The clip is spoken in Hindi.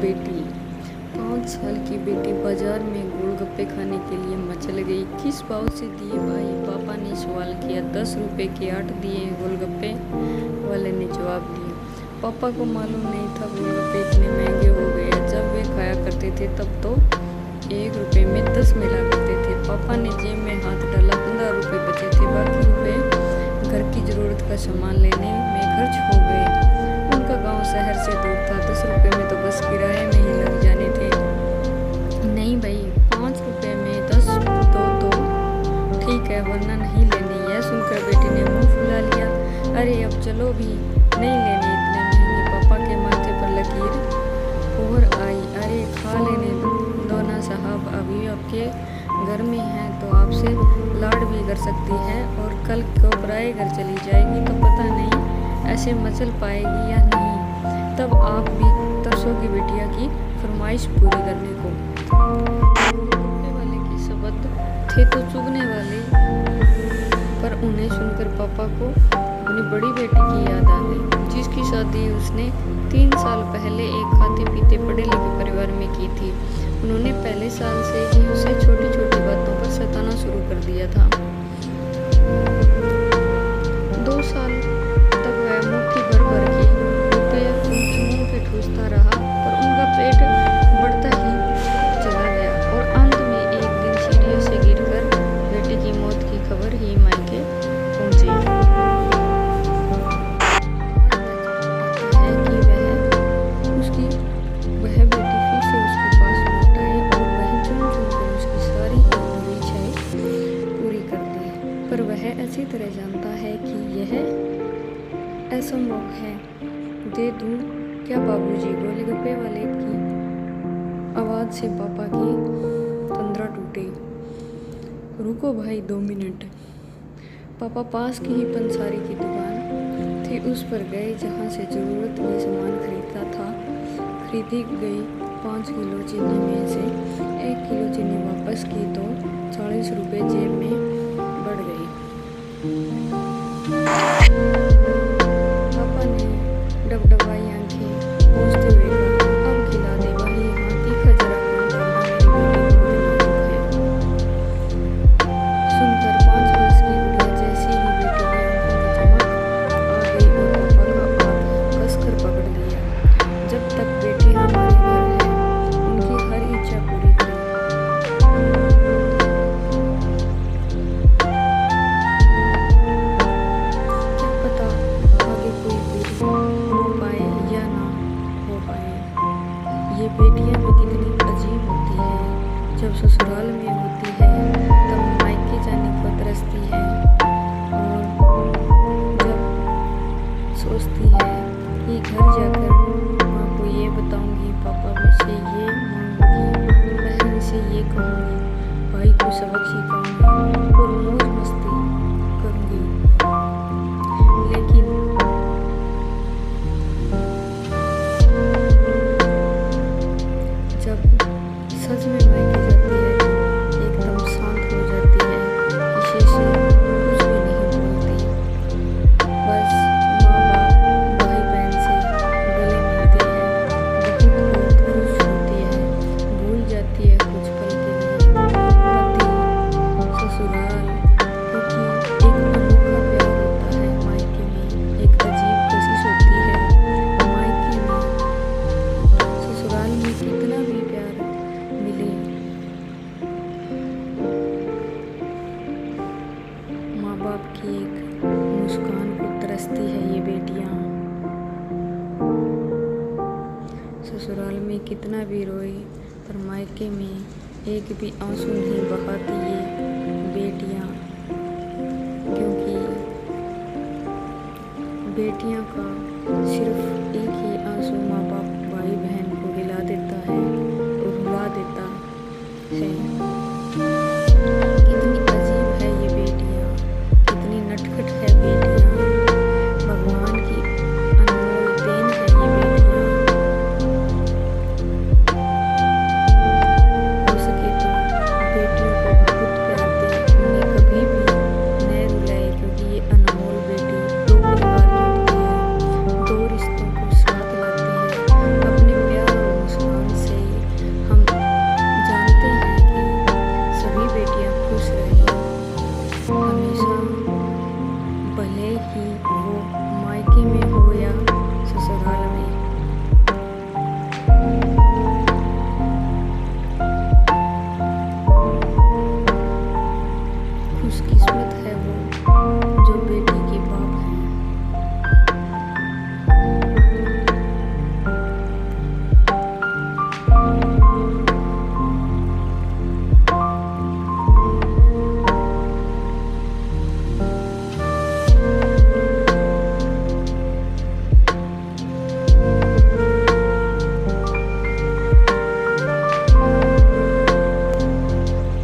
बेटी। 5 साल की बेटी बाजार में गोलगप्पे खाने के लिए मचल गई। किस भाव से दिए भाई? पापा ने सवाल किया। 10 रुपए के 8 दिए, गोलगप्पे वाले ने जवाब दिया। पापा को मालूम नहीं था गोलगप्पे इतने महंगे हो गए। जब वे खाया करते थे तब तो 1 रुपए में 10 मिला करते थे। पापा ने जेब में हाथ डाला। 15 रुपए बचे थे। बाकी रुपए घर की जरूरत का सामान लेने में खर्च हो गए। उनका गांव शहर से दूर था। 10 रुपए में तो बस किराए में ही लग जाने थे। नहीं भाई, 5 रुपए में 10 दो तो ठीक है, वरना नहीं लेने। यह सुनकर बेटी ने मुंह फुला लिया। अरे अब चलो भी, नहीं लेने इतने महंगे। पापा के माथे पर लकीर और आई। अरे खा लेने दो ना साहब, अभी आपके घर में है तो आपसे लाड भी कर सकती है, और कल को पराए घर चली जाएगी तो पता नहीं ऐसे मचल पाएगी या नहीं। तब आप भी तरसोगी बिटिया की फरमाइश पूरी करने को। वाले के शब्द थे तो चुभने वाले, पर उन्हें सुनकर पापा को अपनी बड़ी बेटी की याद आ गई, जिसकी शादी उसने 3 साल पहले एक खाते पीते पढ़े लिखे परिवार में की थी। उन्होंने पहले साल से ही उसे छोटी छोटी बातों पर सताना शुरू कर दिया था। 2 साल तक वह मुट्ठी भर भर के रुपये उनके मुंह पे ठूसता रहा, पर उनका पेट बढ़ता ही चला गया, और अंत में एक दिन सीढ़ियों से गिरकर बेटी की मौत की खबर ही मायके पहुंची। वह बेटी फिर से उसके पास लौट आए, और वह चुन चुन कर उसकी सारी अधूरी इच्छाएं पूरी कर दी। पर वह अच्छी तरह जानता है कि यह असंभव है। दे दूं क्या बाबूजी? गोलगप्पे वाले की आवाज़ से पापा की तंद्रा टूटी। रुको भाई 2 मिनट। पापा पास की ही पंसारी की दुकान थी उस पर गए, जहाँ से ज़रूरत के सामान खरीदता था। खरीदी गई 5 किलो चीनी में से 1 किलो चीनी वापस की तो 40 रुपये जेब में बढ़ गई। पापा ने डबडबाई आंखें पूछते हुए कहा, अब खिला दे भाई, यहाँ तीखा जरा कम डालना, मेरी बेटी बहुत नाजुक है। सुनकर 5 वर्ष की गुड़िया जैसी ही बेटी की आंखों में चमक आ गई, और पापा का हाथ कसकर पकड़ लिया। जब तक बेटी हमारे घर है, उनकी हर इच्छा पूरी करें। क्या पता आगे कोई बेटी हो पाए या ना हो पाए। ये बेटियां भी कितनी अजीब होती है। जब ससुराल में होती है तब मायके जाने को तरसती है, और जब सोचती है कि घर जाकर माँ को ये बताऊंगी, पापा से ये मांगूंगी, बहन से ये कहूंगी, भाई को सबक सिखाऊंगी और मौज मस्ती करूंगी। लेकिन जब सच में मायके जाती है तो एकदम शांत हो जाती है, किसी से कुछ भी नहीं बोलती। बस माँ बाप भाई बहन से गले मिलती है, बहुत खुश होती है, भूल जाती है कुछ पल के लिए पति ससुराल, क्योंकि एक अनोखा प्यार होता है मायके में, एक अजीब कशिश होती है मायके में। ससुराल में कितना भी प्यार मिले, माँ बाप की एक मुस्कान को तरसती है ये बेटियां। ससुराल में कितना भी रोए, पर मायके में एक भी आंसू नहीं बहाती ये बेटियां, क्योंकि बेटियां का सिर्फ एक ही आंसू माँ बाप भाई बहन को हिला देता है और रुला देता है। कितनी अजीब है ये बेटियां, कितनी नटखट है बेटियां, भगवान की अनमोल देन है ये बेटियां। हो सके तो बेटियों को बहुत प्यार दे, उन्हें कभी भी न रुलाए, क्योंकि ये अनमोल बेटी 2 परिवार जोड़ती है, 2 रिश्तों को साथ जो बेटी